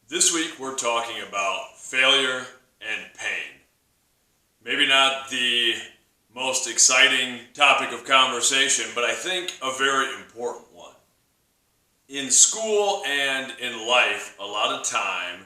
This week we're talking about failure and pain. Maybe not the most exciting topic of conversation, but I think a very important one. In school and in life, a lot of time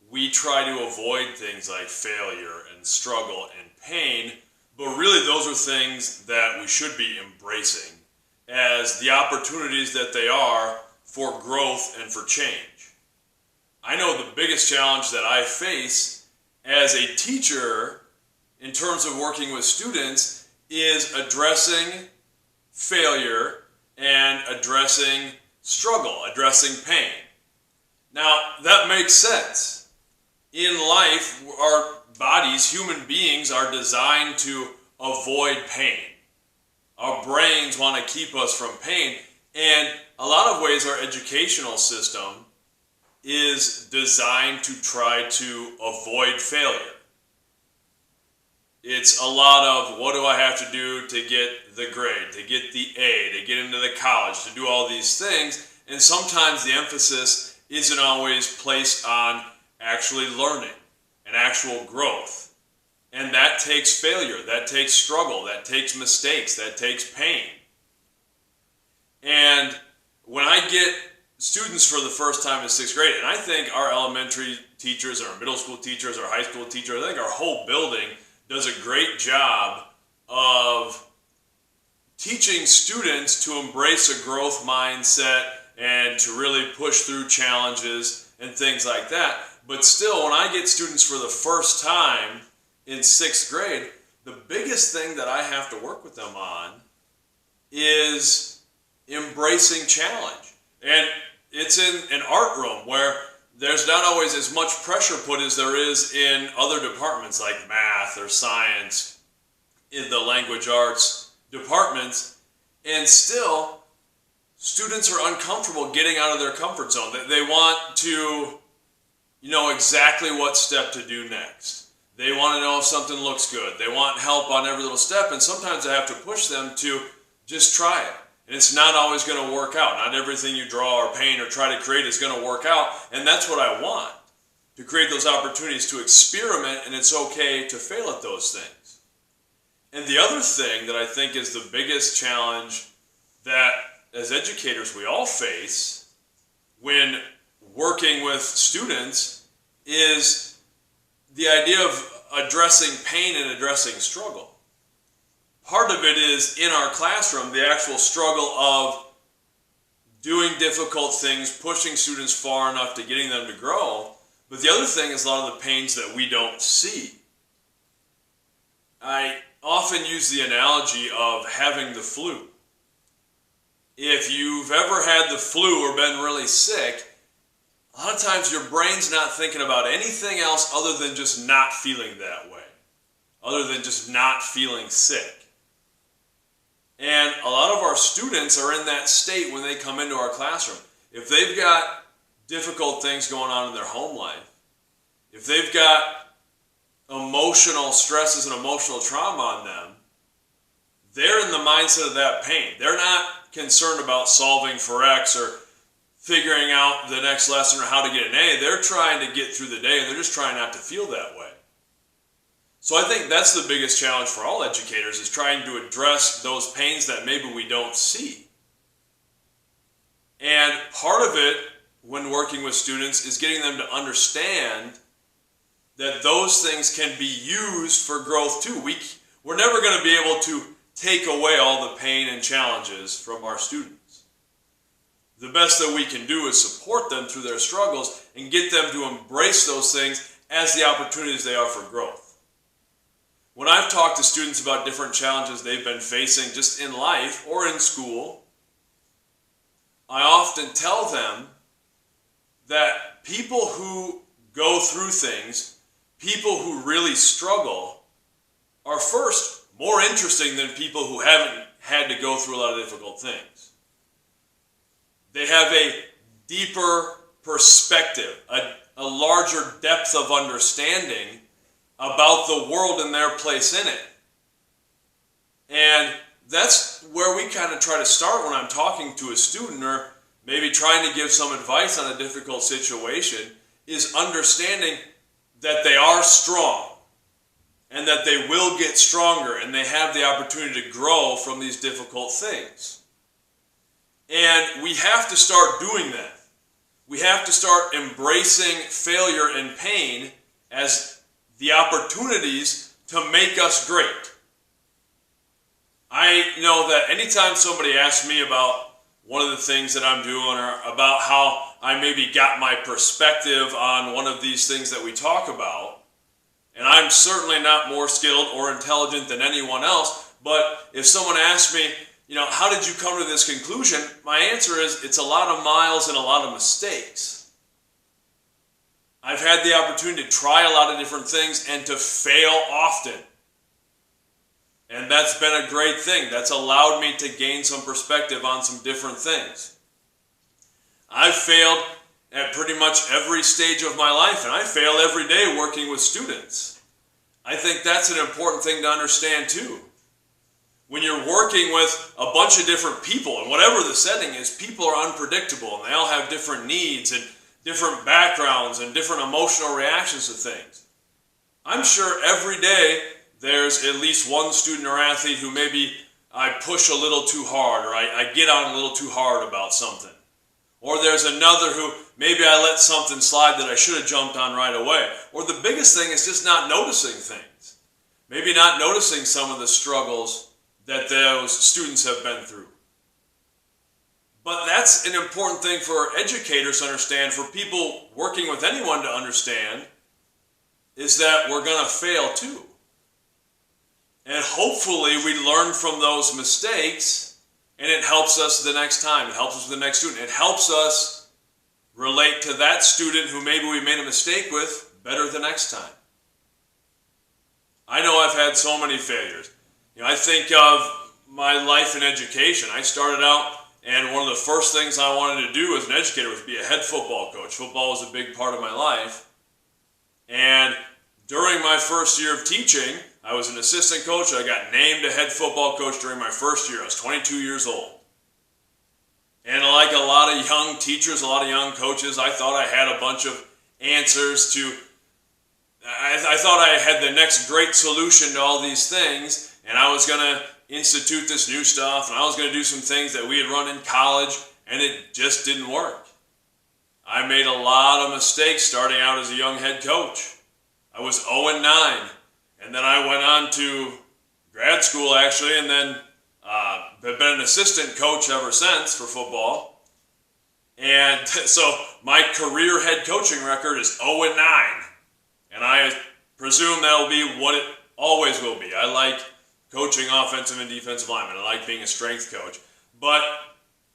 we try to avoid things like failure and struggle and pain, but really those are things that we should be embracing as the opportunities that they are for growth and for change. I know the biggest challenge that I face as a teacher in terms of working with students is addressing failure and addressing struggle, addressing pain. Now, that makes sense. In life, our bodies, human beings, are designed to avoid pain. Our brains want to keep us from pain, and a lot of ways our educational system is designed to try to avoid failure. It's a lot of what do I have to do to get the grade, to get the A, to get into the college, to do all these things, and sometimes the emphasis isn't always placed on actually learning and actual growth. And that takes failure, that takes struggle, that takes mistakes, that takes pain. And when I get students for the first time in sixth grade, and I think our elementary teachers, our middle school teachers, our high school teachers, I think our whole building does a great job of teaching students to embrace a growth mindset and to really push through challenges and things like that. But still, when I get students for the first time in sixth grade, the biggest thing that I have to work with them on is embracing challenge. And it's in an art room where there's not always as much pressure put as there is in other departments like math or science, in the language arts departments, and still students are uncomfortable getting out of their comfort zone. They want to know exactly what step to do next. They want to know if something looks good. They want help on every little step, and sometimes I have to push them to just try it. And it's not always going to work out. Not everything you draw or paint or try to create is going to work out, and that's what I want, to create those opportunities to experiment, and it's okay to fail at those things. And the other thing that I think is the biggest challenge that as educators we all face when working with students is the idea of addressing pain and addressing struggle. Part of it is in our classroom, the actual struggle of doing difficult things, pushing students far enough to getting them to grow. But the other thing is a lot of the pains that we don't see. I often use the analogy of having the flu. If you've ever had the flu or been really sick, a lot of times your brain's not thinking about anything else other than just not feeling that way, other than just not feeling sick. And a lot of our students are in that state when they come into our classroom. If they've got difficult things going on in their home life, if they've got emotional stresses and emotional trauma on them, they're in the mindset of that pain. They're not concerned about solving for X or figuring out the next lesson or how to get an A. They're trying to get through the day, and they're just trying not to feel that way. So I think that's the biggest challenge for all educators, is trying to address those pains that maybe we don't see. And part of it, when working with students, is getting them to understand that those things can be used for growth too. We're never going to be able to take away all the pain and challenges from our students. The best that we can do is support them through their struggles and get them to embrace those things as the opportunities they are for growth. When I've talked to students about different challenges they've been facing just in life or in school, I often tell them that people who go through things, people who really struggle, are first more interesting than people who haven't had to go through a lot of difficult things. They have a deeper perspective, a larger depth of understanding about the world and their place in it. And that's where we kind of try to start when I'm talking to a student or maybe trying to give some advice on a difficult situation, is understanding that they are strong and that they will get stronger and they have the opportunity to grow from these difficult things. And we have to start doing that. We have to start embracing failure and pain as the opportunities to make us great. I know that anytime somebody asks me about one of the things that I'm doing or about how I maybe got my perspective on one of these things that we talk about, and I'm certainly not more skilled or intelligent than anyone else, but if someone asks me, how did you come to this conclusion? My answer is it's a lot of miles and a lot of mistakes. I've had the opportunity to try a lot of different things and to fail often. And that's been a great thing. That's allowed me to gain some perspective on some different things. I've failed at pretty much every stage of my life, and I fail every day working with students. I think that's an important thing to understand too. When you're working with a bunch of different people, and whatever the setting is, people are unpredictable, and they all have different needs and different backgrounds and different emotional reactions to things. I'm sure every day there's at least one student or athlete who maybe I push a little too hard, or I get on a little too hard about something. Or there's another who maybe I let something slide that I should have jumped on right away. Or the biggest thing is just not noticing things. Maybe not noticing some of the struggles that those students have been through. But that's an important thing for educators to understand, for people working with anyone to understand, is that we're going to fail too. And hopefully we learn from those mistakes, and it helps us the next time. It helps us with the next student. It helps us relate to that student who maybe we made a mistake with better the next time. I know I've had so many failures. I think of my life in education. I started out, and one of the first things I wanted to do as an educator was be a head football coach. Football was a big part of my life. And during my first year of teaching, I was an assistant coach. I got named a head football coach during my first year. I was 22 years old. And like a lot of young teachers, a lot of young coaches, I thought I had a bunch of answers to, I thought I had the next great solution to all these things, and I was going to institute this new stuff, and I was going to do some things that we had run in college, and it just didn't work. I made a lot of mistakes starting out as a young head coach. I was 0-9. And then I went on to grad school, actually, and then have been an assistant coach ever since for football. And so my career head coaching record is 0-9. And I presume that will be what it always will be. I like coaching offensive and defensive linemen. I like being a strength coach. But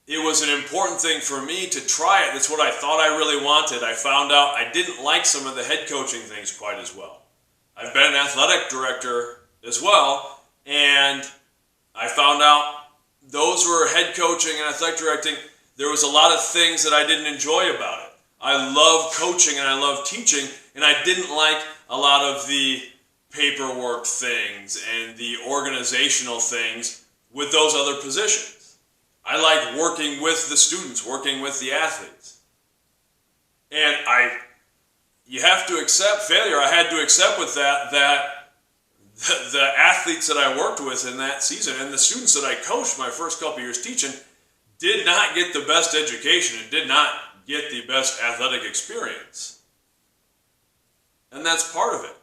it was an important thing for me to try it. That's what I thought I really wanted. I found out I didn't like some of the head coaching things quite as well. I've been an athletic director as well, and I found out those were head coaching and athletic directing. There was a lot of things that I didn't enjoy about it. I love coaching and I love teaching, and I didn't like a lot of the paperwork things and the organizational things with those other positions. I like working with the students, working with the athletes. And you have to accept failure. I had to accept with that the athletes that I worked with in that season and the students that I coached my first couple years teaching did not get the best education and did not get the best athletic experience. And that's part of it.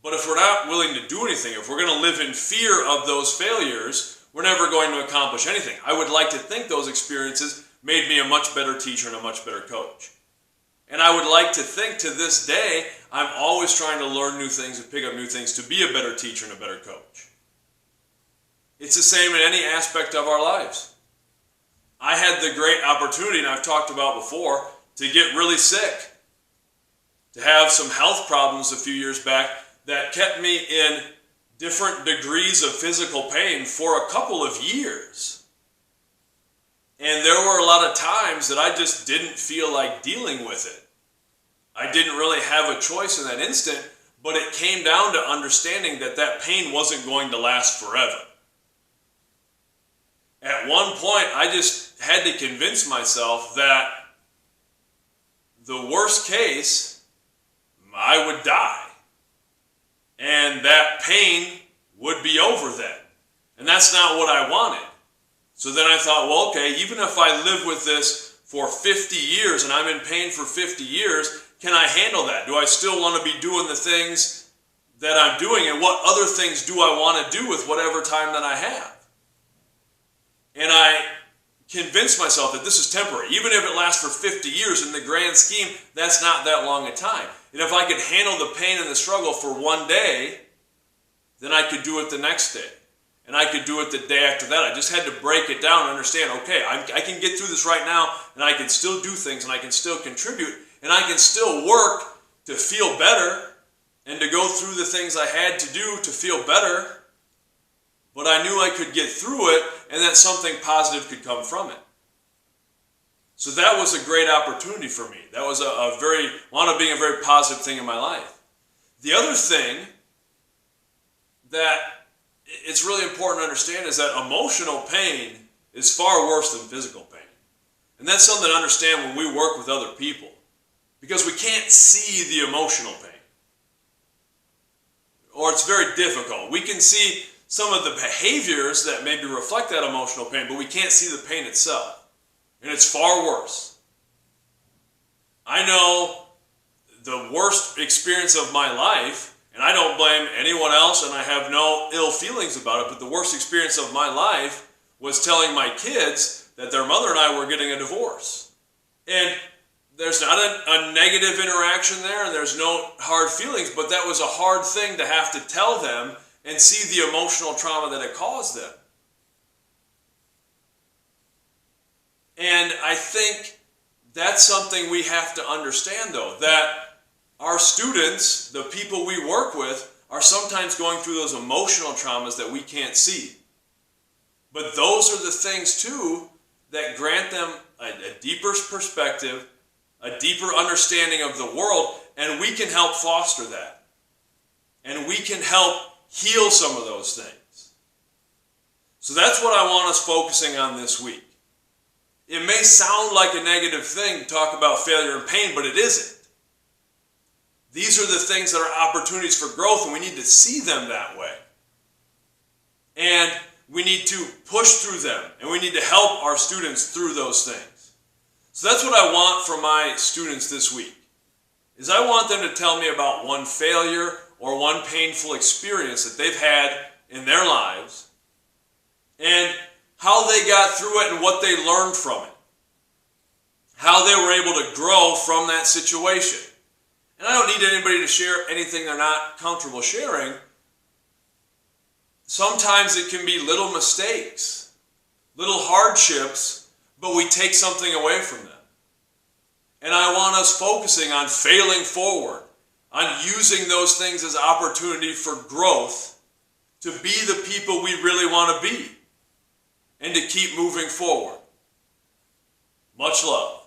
But if we're not willing to do anything, if we're going to live in fear of those failures, we're never going to accomplish anything. I would like to think those experiences made me a much better teacher and a much better coach. And I would like to think to this day, I'm always trying to learn new things and pick up new things to be a better teacher and a better coach. It's the same in any aspect of our lives. I had the great opportunity, and I've talked about before, to get really sick, to have some health problems a few years back that kept me in different degrees of physical pain for a couple of years. And there were a lot of times that I just didn't feel like dealing with it. I didn't really have a choice in that instant, but it came down to understanding that that pain wasn't going to last forever. At one point, I just had to convince myself that the worst case, I would die. And that pain would be over then. And that's not what I wanted. So then I thought, well, okay, even if I live with this for 50 years and I'm in pain for 50 years, can I handle that? Do I still want to be doing the things that I'm doing? And what other things do I want to do with whatever time that I have? And I convinced myself that this is temporary. Even if it lasts for 50 years, in the grand scheme, that's not that long a time. And if I could handle the pain and the struggle for one day, then I could do it the next day. And I could do it the day after that. I just had to break it down and understand, okay, I can get through this right now, and I can still do things, and I can still contribute, and I can still work to feel better and to go through the things I had to do to feel better. But I knew I could get through it, and that something positive could come from it. So that was a great opportunity for me. That was wound up being a very positive thing in my life. The other thing that it's really important to understand is that emotional pain is far worse than physical pain. And that's something to understand when we work with other people, because we can't see the emotional pain. Or it's very difficult. We can see some of the behaviors that maybe reflect that emotional pain, but we can't see the pain itself. And it's far worse. I know the worst experience of my life, and I don't blame anyone else, and I have no ill feelings about it, but the worst experience of my life was telling my kids that their mother and I were getting a divorce. And there's not a negative interaction there, and there's no hard feelings, but that was a hard thing to have to tell them and see the emotional trauma that it caused them. And I think that's something we have to understand, though, that our students, the people we work with, are sometimes going through those emotional traumas that we can't see. But those are the things, too, that grant them a deeper perspective, a deeper understanding of the world, and we can help foster that. And we can help heal some of those things. So that's what I want us focusing on this week. It may sound like a negative thing to talk about failure and pain, but it isn't. These are the things that are opportunities for growth, and we need to see them that way. And we need to push through them, and we need to help our students through those things. So that's what I want from my students this week, is I want them to tell me about one failure or one painful experience that they've had in their lives, and how they got through it and what they learned from it. How they were able to grow from that situation. And I don't need anybody to share anything they're not comfortable sharing. Sometimes it can be little mistakes, little hardships, but we take something away from them. And I want us focusing on failing forward, on using those things as opportunity for growth, to be the people we really want to be, and to keep moving forward. Much love.